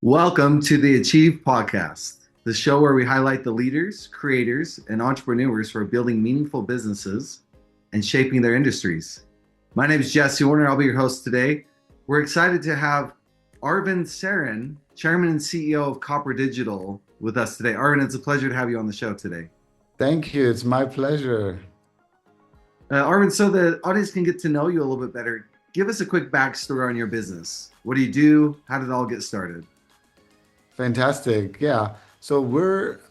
Welcome to the Achieve Podcast, the show where we highlight the leaders, creators, and entrepreneurs who are building meaningful businesses and shaping their industries. My name is Jessie Warner. I'll be your host today. We're excited to have Arvind Sarin, Chairman and CEO of Copper Digital, with us today. Arvind, it's a pleasure to have you on the show today. Thank you. It's my pleasure. Arvind, so the audience can get to know you a little bit better, give us a quick backstory on your business. What do you do? How did it all get started? Fantastic. Yeah. So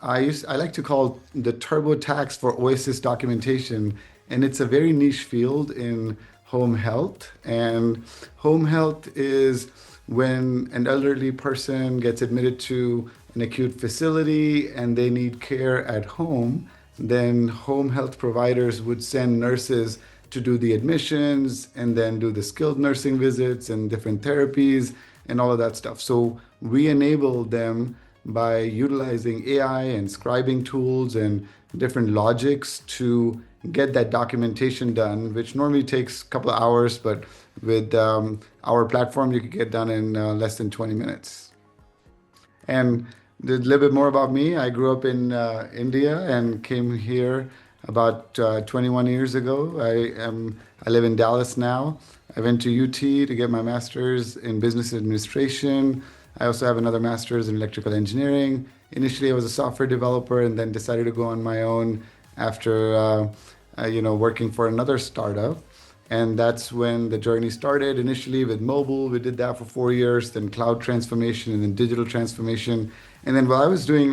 I like to call the TurboTax for Oasis documentation, and it's a very niche field in home health. And home health is when an elderly person gets admitted to an acute facility and they need care at home, then home health providers would send nurses to do the admissions and then do the skilled nursing visits and different therapies and all of that stuff. So we enable them by utilizing AI and scribing tools and different logics to get that documentation done, which normally takes a couple of hours, but with our platform, you could get done in less than 20 minutes. And a little bit more about me. I grew up in India and came here about 21 years ago. I live in Dallas now. I went to UT to get my master's in business administration. I also have another master's in electrical engineering. Initially, I was a software developer and then decided to go on my own after working for another startup. And that's when the journey started. Initially with mobile, we did that for 4 years, then cloud transformation and then digital transformation. And then while I was doing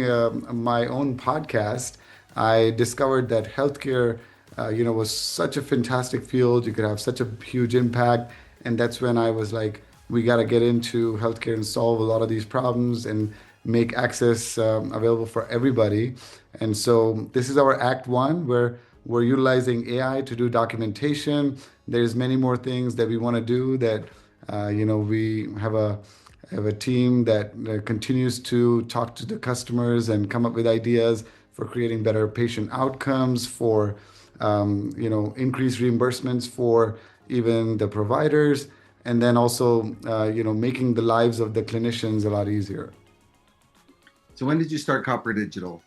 my own podcast, I discovered that healthcare, was such a fantastic field. You could have such a huge impact. And that's when I was like, we got to get into healthcare and solve a lot of these problems and make access available for everybody. And so this is our Act One, where we're utilizing AI to do documentation. There's many more things that we want to do that, we have a team that continues to talk to the customers and come up with ideas for creating better patient outcomes, for increased reimbursements for even the providers, and then also making the lives of the clinicians a lot easier. So when did you start Copper Digital?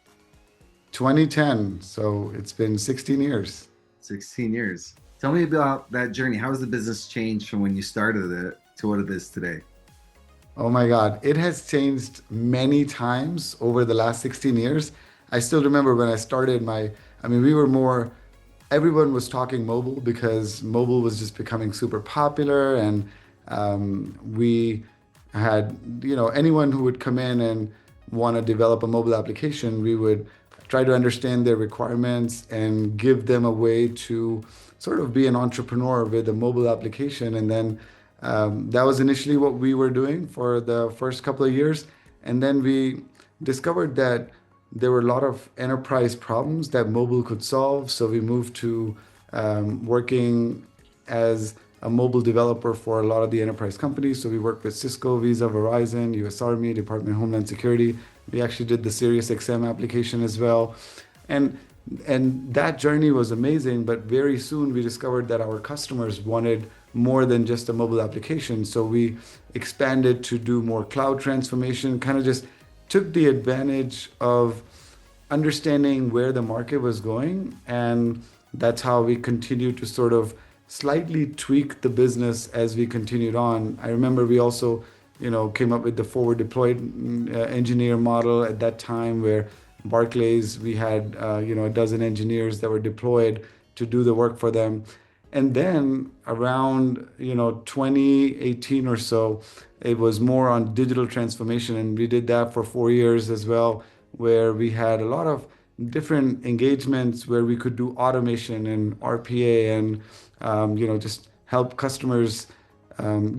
2010, so it's been 16 years. 16 years. Tell me about that journey. How has the business changed from when you started it to what it is today? Oh my God, it has changed many times over the last 16 years. I still remember when I started we were more, everyone was talking mobile because mobile was just becoming super popular. And we had, anyone who would come in and want to develop a mobile application, we would try to understand their requirements and give them a way to sort of be an entrepreneur with a mobile application. And then that was initially what we were doing for the first couple of years. And then we discovered that there were a lot of enterprise problems that mobile could solve. So we moved to working as a mobile developer for a lot of the enterprise companies. So we worked with Cisco, Visa, Verizon, US Army, Department of Homeland Security. We actually did the SiriusXM application as well. And that journey was amazing, but very soon we discovered that our customers wanted more than just a mobile application. So we expanded to do more cloud transformation, kind of just took the advantage of understanding where the market was going. And that's how we continued to sort of slightly tweak the business as we continued on. I remember we also, came up with the forward deployed engineer model at that time, where Barclays, we had, a dozen engineers that were deployed to do the work for them. And then around, 2018 or so, it was more on digital transformation. And we did that for 4 years as well, where we had a lot of different engagements where we could do automation and RPA and, just help customers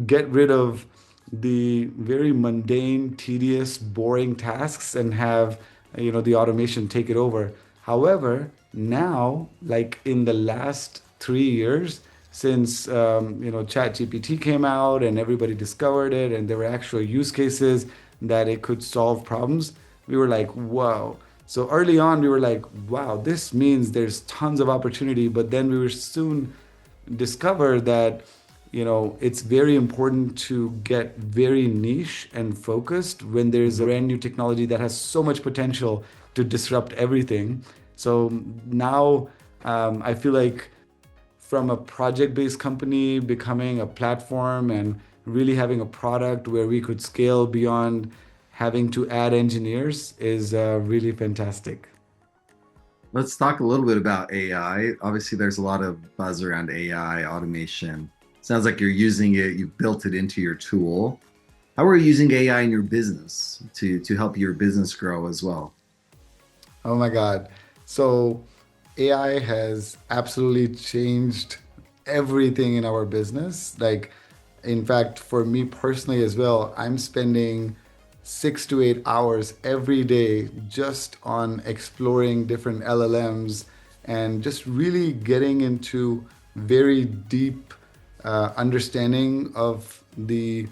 get rid of the very mundane, tedious, boring tasks and have, the automation take it over. However, now, like in the last 3 years, since ChatGPT came out and everybody discovered it, and there were actual use cases that it could solve problems, we were like, whoa. So early on, we were like, wow, this means there's tons of opportunity. But then we were soon discovered that it's very important to get very niche and focused when there's a brand new technology that has so much potential to disrupt everything. So now I feel like from a project-based company becoming a platform and really having a product where we could scale beyond having to add engineers is really fantastic. Let's talk a little bit about AI. Obviously, there's a lot of buzz around AI automation. Sounds like you're using it, you've built it into your tool. How are you using AI in your business to help your business grow as well? Oh my God. So AI has absolutely changed everything in our business. Like, in fact, for me personally as well, I'm spending 6 to 8 hours every day just on exploring different LLMs and just really getting into very deep understanding of the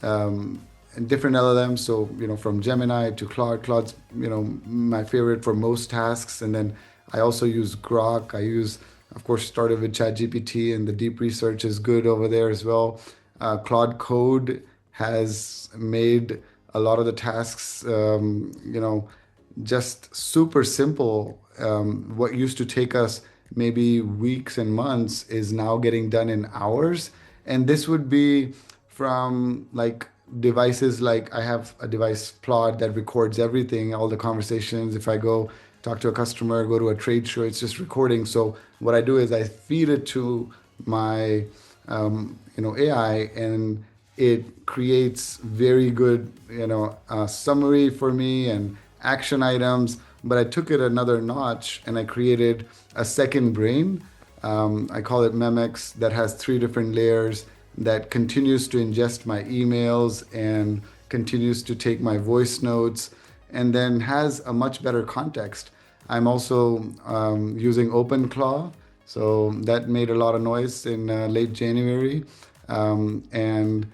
different LLMs. So, from Gemini to Claude. Claude's, my favorite for most tasks. And then I also use Grok. I use, of course, started with ChatGPT, and the deep research is good over there as well. Claude Code has made a lot of the tasks, just super simple. What used to take us maybe weeks and months is now getting done in hours. And this would be from like devices, like I have a device Plot that records everything, all the conversations. If I go talk to a customer, go to a trade show, it's just recording. So what I do is I feed it to my AI, and it creates very good summary for me and action items. But I took it another notch and I created a second brain. I call it Memex, that has three different layers, that continues to ingest my emails and continues to take my voice notes, and then has a much better context. I'm also using OpenClaw, so that made a lot of noise in late January. And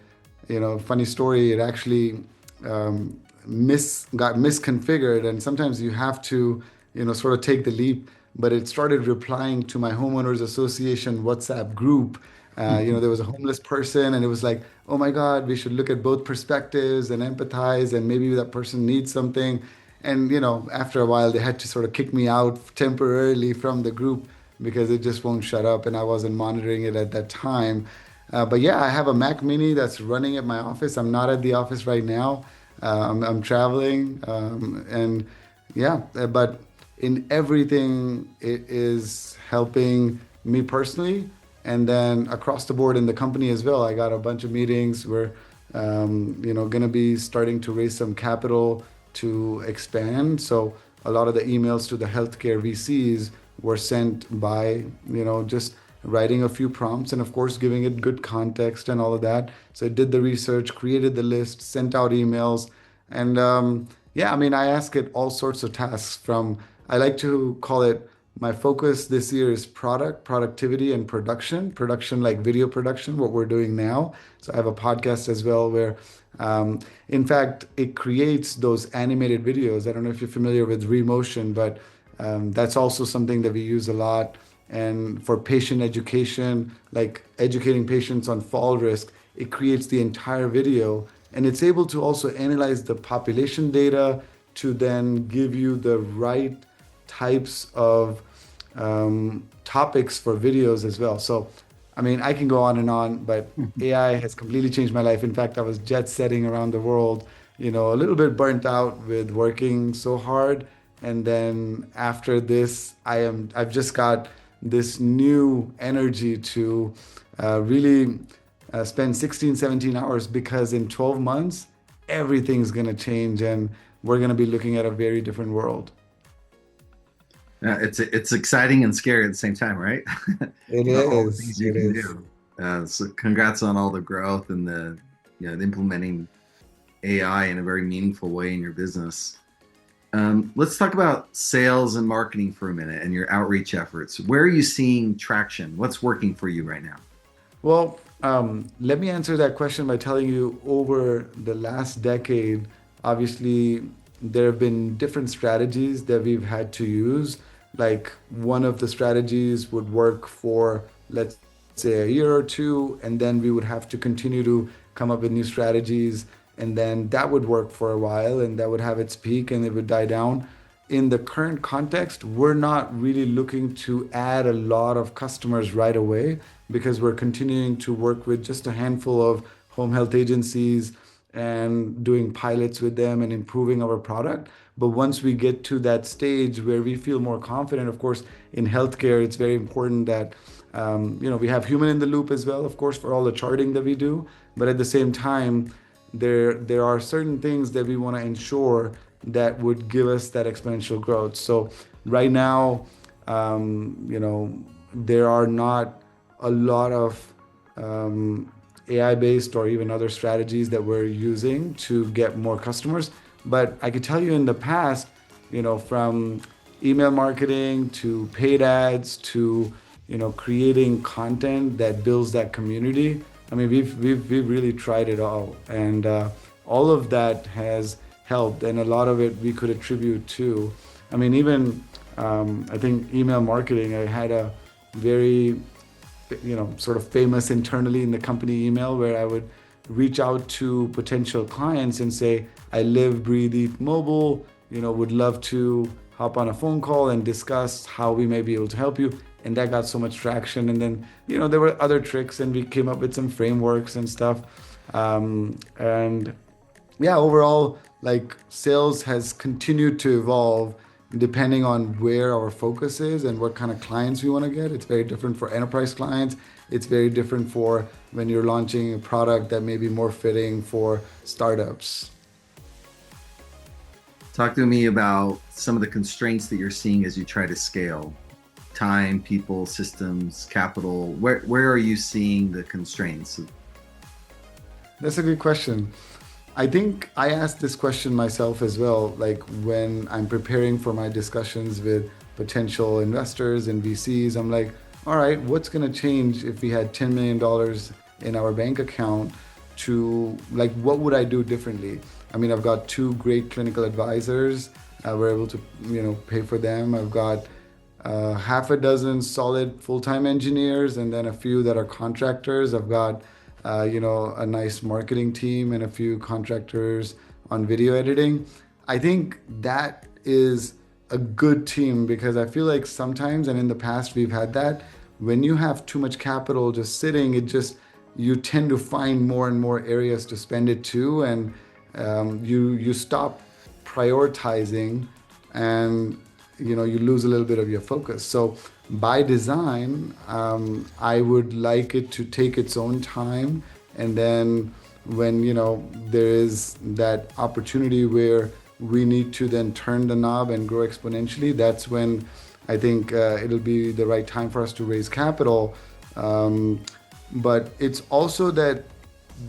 funny story, it actually got misconfigured, and sometimes you have to sort of take the leap. But it started replying to my homeowners association WhatsApp group. There was a homeless person, and it was like, oh my God, we should look at both perspectives and empathize, and maybe that person needs something. And after a while, they had to sort of kick me out temporarily from the group because it just won't shut up, and I wasn't monitoring it at that time. But yeah, I have a Mac Mini that's running at my office. I'm not at the office right now. I'm traveling, and yeah, but in everything, it is helping me personally, and then across the board in the company as well. I got a bunch of meetings. We're, going to be starting to raise some capital to expand. So a lot of the emails to the healthcare VCs were sent by, just writing a few prompts and of course giving it good context and all of that. So I did the research, created the list, sent out emails, and yeah, I mean, I ask it all sorts of tasks from, I like to call it, my focus this year is productivity, and production. Production like video production, what we're doing now. So I have a podcast as well where, in fact, it creates those animated videos. I don't know if you're familiar with Remotion, but that's also something that we use a lot. And for patient education, like educating patients on fall risk, it creates the entire video. And it's able to also analyze the population data to then give you the right types of topics for videos as well. So, I mean, I can go on, but AI has completely changed my life. In fact, I was jet setting around the world, a little bit burnt out with working so hard. And then after this, I've just got this new energy to really spend 16, 17 hours, because in 12 months, everything's going to change and we're going to be looking at a very different world. It's exciting and scary at the same time, right? It All the is. things you It can is. do. So congrats on all the growth and the implementing AI in a very meaningful way in your business. Let's talk about sales and marketing for a minute and your outreach efforts. Where are you seeing traction? What's working for you right now? Well, let me answer that question by telling you, over the last decade, obviously, there have been different strategies that we've had to use. Like, one of the strategies would work for, let's say a year or two, and then we would have to continue to come up with new strategies, and then that would work for a while, and that would have its peak, and it would die down. In the current context, we're not really looking to add a lot of customers right away because we're continuing to work with just a handful of home health agencies and doing pilots with them and improving our product. But once we get to that stage where we feel more confident, of course, in healthcare, it's very important that we have human in the loop as well, of course, for all the charting that we do. But at the same time, there are certain things that we want to ensure that would give us that exponential growth. So right now, there are not a lot of AI-based or even other strategies that we're using to get more customers. But I could tell you in the past, from email marketing to paid ads to, creating content that builds that community. I mean, we've really tried it all, and all of that has helped, and a lot of it we could attribute to. I mean, even I think email marketing. I had a very sort of famous internally in the company email where I would reach out to potential clients and say, I live, breathe, eat mobile, would love to hop on a phone call and discuss how we may be able to help you. And that got so much traction. And then, there were other tricks and we came up with some frameworks and stuff. And yeah, overall, like sales has continued to evolve depending on where our focus is and what kind of clients we want to get. It's very different for enterprise clients. It's very different for when you're launching a product that may be more fitting for startups. Talk to me about some of the constraints that you're seeing as you try to scale. Time, people, systems, capital. Where are you seeing the constraints? That's a good question. I think I asked this question myself as well, like when I'm preparing for my discussions with potential investors and VCs. I'm like, all right, what's going to change if we had $10 million in our bank account to, like, what would I do differently? I mean, I've got two great clinical advisors. We're able to, pay for them. I've got half a dozen solid full-time engineers and then a few that are contractors. I've got a nice marketing team and a few contractors on video editing. I think that is a good team because I feel like sometimes, and in the past we've had that, when you have too much capital just sitting, you tend to find more and more areas to spend it to, and you stop prioritizing, and you lose a little bit of your focus. So by design, I would like it to take its own time, and then when there is that opportunity where we need to then turn the knob and grow exponentially, that's when I think it'll be the right time for us to raise capital. But it's also that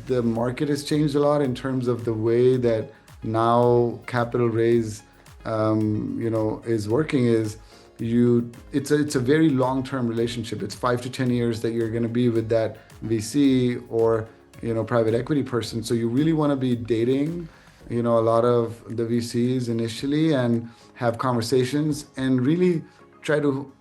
the market has changed a lot in terms of the way that now capital raise is working. It's a very long-term relationship. It's 5 to 10 years that you're going to be with that VC or private equity person. So you really want to be dating a lot of the VCs initially and have conversations and really try to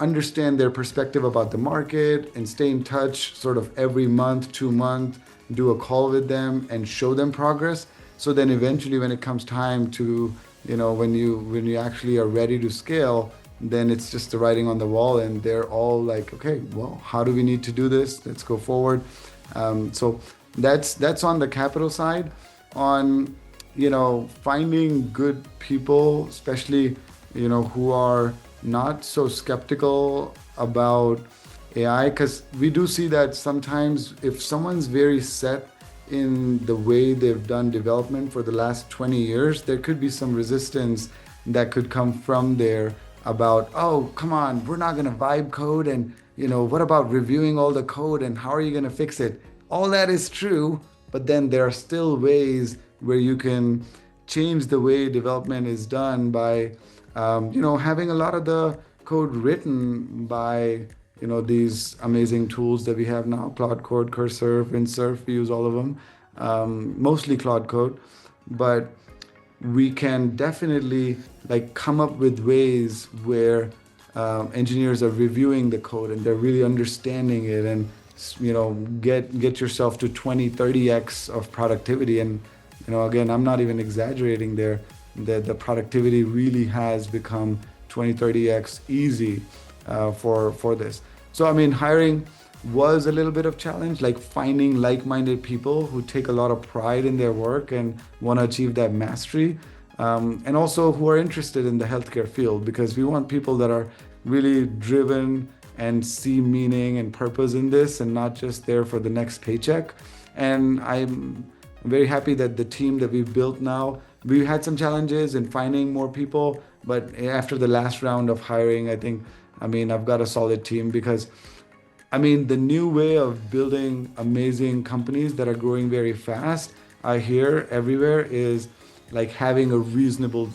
understand their perspective about the market and stay in touch sort of every month, 2 months, do a call with them and show them progress. So then eventually when it comes time to, when you actually are ready to scale, then it's just the writing on the wall and they're all like, okay, well, how do we need to do this? Let's go forward. So that's on the capital side. On, finding good people, especially, who are not so skeptical about AI, because we do see that sometimes if someone's very set in the way they've done development for the last 20 years, there could be some resistance that could come from there about, oh, come on, we're not going to vibe code. And, what about reviewing all the code and how are you going to fix it? All that is true, but then there are still ways where you can change the way development is done by, having a lot of the code written by, these amazing tools that we have now, Claude Code, Cursor, Windsurf, we use all of them, mostly Claude Code, but we can definitely come up with ways where engineers are reviewing the code and they're really understanding it, and get yourself to 20, 30x of productivity. And again, I'm not even exaggerating there. The productivity really has become 20, 30x easy for this. So I mean, hiring was a little bit of challenge, like finding like-minded people who take a lot of pride in their work and want to achieve that mastery, and also who are interested in the healthcare field, because we want people that are really driven and see meaning and purpose in this, and not just there for the next paycheck. And I'm very happy that the team that we've built now, we had some challenges in finding more people, but after the last round of hiring, I mean, I've got a solid team. Because I mean, the new way of building amazing companies that are growing very fast, I hear everywhere, is like having a reasonable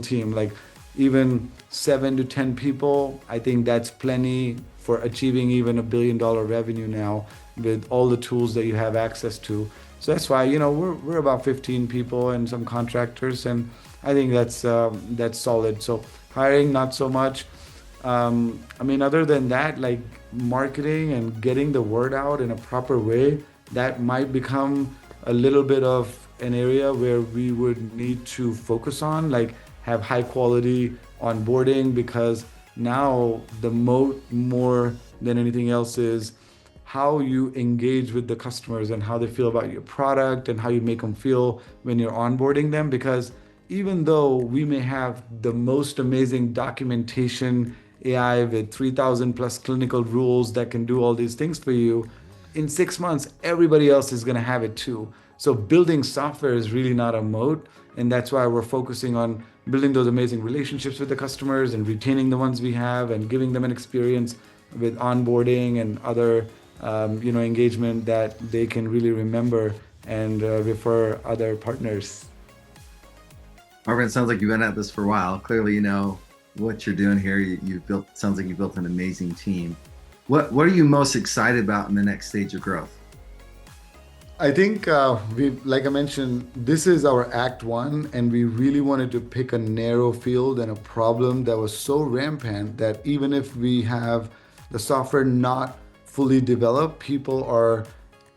team, like even 7 to 10 people. I think that's plenty for achieving even $1 billion revenue now with all the tools that you have access to. So that's why, we're about 15 people and some contractors, and I think that's solid. So hiring, not so much. I mean, other than that, like marketing and getting the word out in a proper way, that might become a little bit of an area where we would need to focus on, like have high quality onboarding, because now the moat more than anything else is how you engage with the customers and how they feel about your product and how you make them feel when you're onboarding them. Because even though we may have the most amazing documentation AI with 3,000 plus clinical rules that can do all these things for you, in 6 months, everybody else is going to have it too. So building software is really not a moat. And that's why we're focusing on building those amazing relationships with the customers and retaining the ones we have and giving them an experience with onboarding and other engagement that they can really remember and refer other partners. Arvind, sounds like you've been at this for a while. Clearly, you know what you're doing here. You've built, sounds like you built an amazing team. What are you most excited about in the next stage of growth? I think like I mentioned, this is our Act One, and we really wanted to pick a narrow field and a problem that was so rampant that even if we have the software not fully developed, people are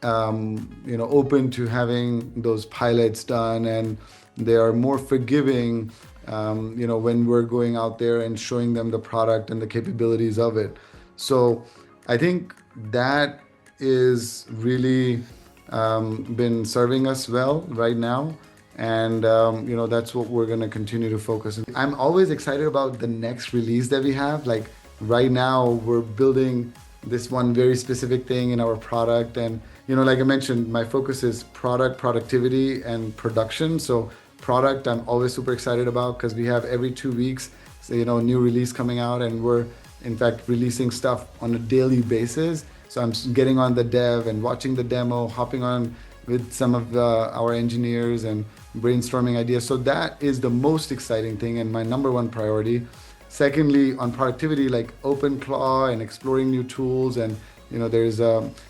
open to having those pilots done, and they are more forgiving when we're going out there and showing them the product and the capabilities of it. So I think that is really been serving us well right now. And that's what we're going to continue to focus on. I'm always excited about the next release that we have. Like right now, we're building this one very specific thing in our product. And, like I mentioned, my focus is product, productivity, and production. So product, I'm always super excited about, because we have every 2 weeks, new release coming out, and we're in fact releasing stuff on a daily basis. So I'm getting on the dev and watching the demo, hopping on with some of our engineers and brainstorming ideas. So that is the most exciting thing and my number one priority. Secondly, on productivity, like OpenClaw and exploring new tools. And there's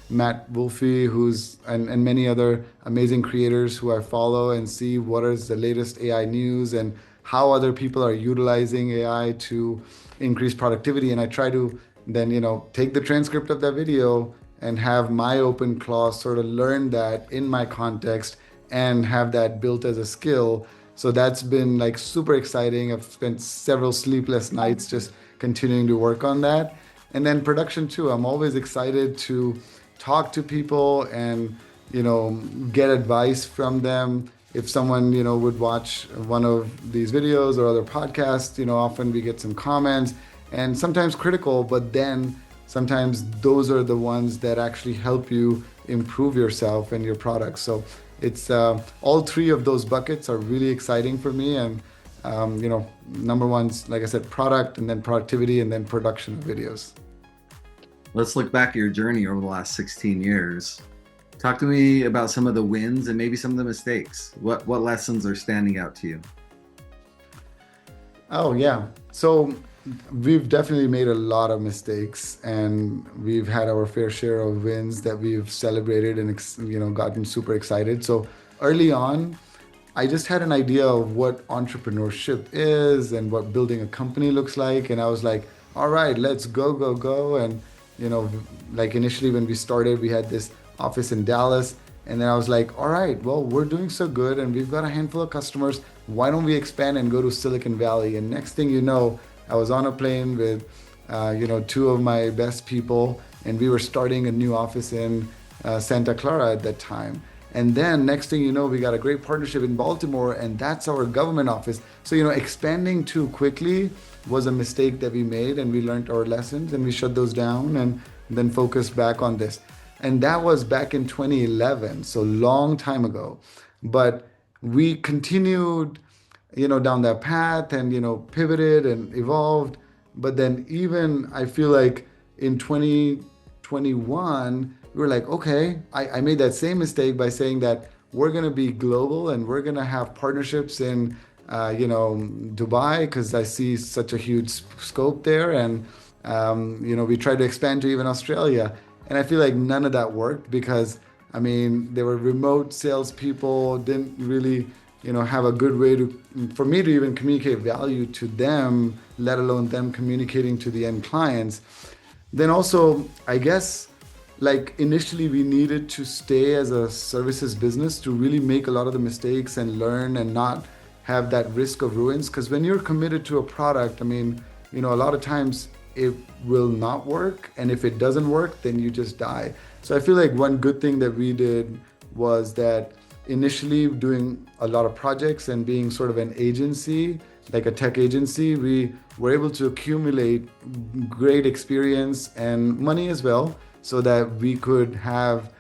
Matt Wolfe, and many other amazing creators who I follow and see what is the latest AI news and how other people are utilizing AI to increase productivity. And I try to then take the transcript of that video and have my OpenClaw sort of learn that in my context and have that built as a skill. So that's been like super exciting. I've spent several sleepless nights just continuing to work on that. And then production too. I'm always excited to talk to people and get advice from them. If someone would watch one of these videos or other podcasts, often we get some comments, and sometimes critical, but then sometimes those are the ones that actually help you improve yourself and your products. So it's all three of those buckets are really exciting for me. And number one's, like I said, product, and then productivity, and then production of videos. Let's look back at your journey over the last 16 years. Talk to me about some of the wins and maybe some of the mistakes. What lessons are standing out to you? Oh yeah. So we've definitely made a lot of mistakes, and we've had our fair share of wins that we've celebrated and gotten super excited. So early on, I just had an idea of what entrepreneurship is and what building a company looks like. And I was like, all right, let's go, go, go. And, you know, like initially when we started, we had this office in Dallas. And then I was like, all right, well, we're doing so good and we've got a handful of customers. Why don't we expand and go to Silicon Valley? And next thing you know, I was on a plane with, two of my best people, and we were starting a new office in Santa Clara at that time. And then next thing you know, we got a great partnership in Baltimore, and that's our government office. So, expanding too quickly was a mistake that we made, and we learned our lessons and we shut those down and then focused back on this. And that was back in 2011, so long time ago. But we continued, down that path and, pivoted and evolved. But then even I feel like in 2021, we were like, okay, I made that same mistake by saying that we're going to be global and we're going to have partnerships in, Dubai, because I see such a huge scope there. And, we tried to expand to even Australia. And I feel like none of that worked because, I mean, they were remote salespeople, didn't really, have a good way for me to even communicate value to them, let alone them communicating to the end clients. Then also, I guess, like initially we needed to stay as a services business to really make a lot of the mistakes and learn and not have that risk of ruins. Because when you're committed to a product, I mean, a lot of times it will not work. And if it doesn't work, then you just die. So I feel like one good thing that we did was that initially doing a lot of projects and being sort of an agency, like a tech agency, we were able to accumulate great experience and money as well, so that we could have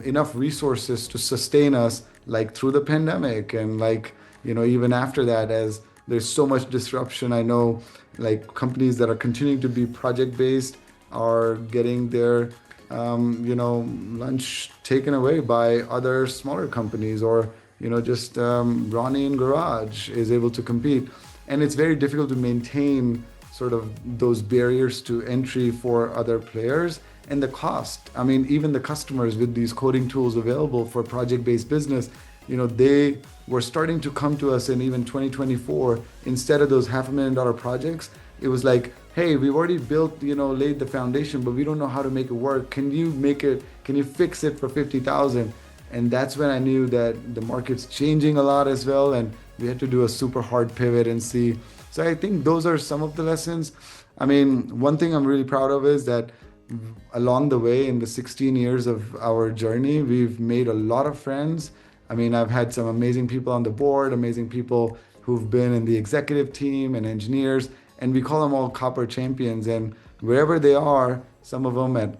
enough resources to sustain us like through the pandemic and like, even after that, as there's so much disruption. I know like companies that are continuing to be project based are getting their lunch taken away by other smaller companies, or just Ronnie in Garage is able to compete. And it's very difficult to maintain sort of those barriers to entry for other players. And the cost, I mean, even the customers with these coding tools available for project-based business, they were starting to come to us in even 2024. Instead of those $500,000 projects, it was like, hey, we've already built, laid the foundation, but we don't know how to make it work. Can you fix it for 50,000? And that's when I knew that the market's changing a lot as well. And we had to do a super hard pivot and see. So I think those are some of the lessons. I mean, one thing I'm really proud of is that along the way in the 16 years of our journey, we've made a lot of friends. I mean, I've had some amazing people on the board, amazing people who've been in the executive team and engineers, and we call them all copper champions. And wherever they are, some of them at,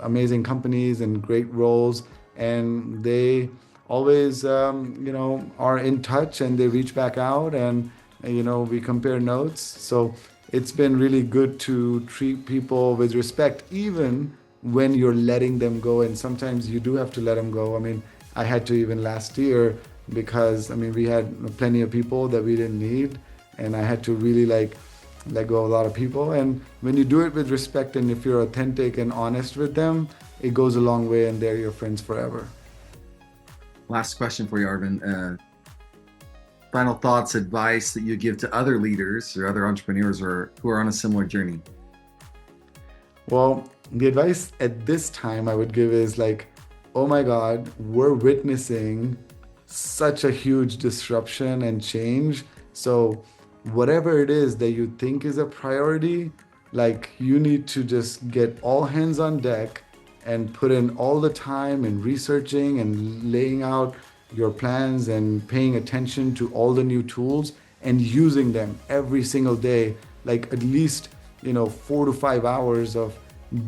amazing companies and great roles, and they always, are in touch and they reach back out and, we compare notes. So it's been really good to treat people with respect, even when you're letting them go. And sometimes you do have to let them go. I mean, I had to even last year because, I mean, we had plenty of people that we didn't need. And I had to really let go of a lot of people. And when you do it with respect and if you're authentic and honest with them, it goes a long way and they're your friends forever. Last question for you, Arvind. Final thoughts, advice that you give to other leaders or other entrepreneurs or who are on a similar journey? Well, the advice at this time I would give is like, oh my God, we're witnessing such a huge disruption and change. So whatever it is that you think is a priority, like you need to just get all hands on deck and put in all the time in researching and laying out your plans and paying attention to all the new tools and using them every single day, like at least 4 to 5 hours of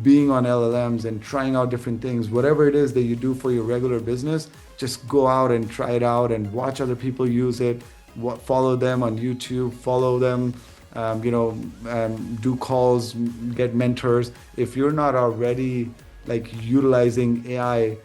being on LLMs and trying out different things. Whatever it is that you do for your regular business, just go out and try it out and watch other people use it. Follow them on YouTube, follow them, do calls, get mentors. If you're not already like utilizing AI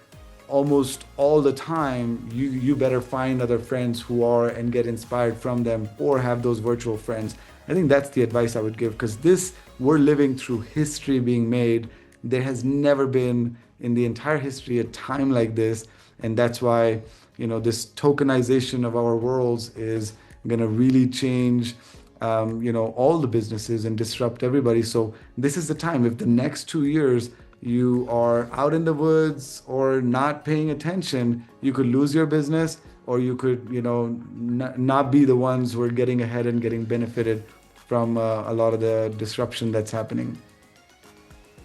almost all the time, you better find other friends who are and get inspired from them, or have those virtual friends. I think that's the advice I would give, because we're living through history being made. There has never been in the entire history a time like this. And that's why, this tokenization of our worlds is going to really change, all the businesses and disrupt everybody. So this is the time. If the next 2 years you are out in the woods or not paying attention, you could lose your business, or you could, not be the ones who are getting ahead and getting benefited from a lot of the disruption that's happening.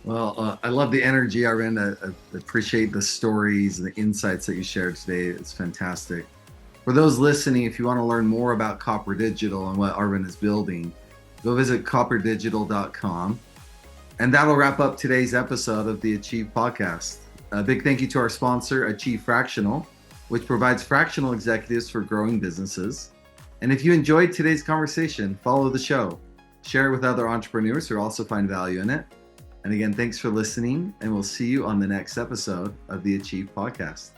Well, I love the energy, Arvind. I appreciate the stories and the insights that you shared today. It's fantastic. For those listening, if you want to learn more about Copper Digital and what Arvind is building, go visit copperdigital.com. And that'll wrap up today's episode of the Achieve podcast. A big thank you to our sponsor, Achieve Fractional, which provides fractional executives for growing businesses. And if you enjoyed today's conversation, follow the show. Share it with other entrepreneurs who also find value in it. And again, thanks for listening, and we'll see you on the next episode of the Achieve podcast.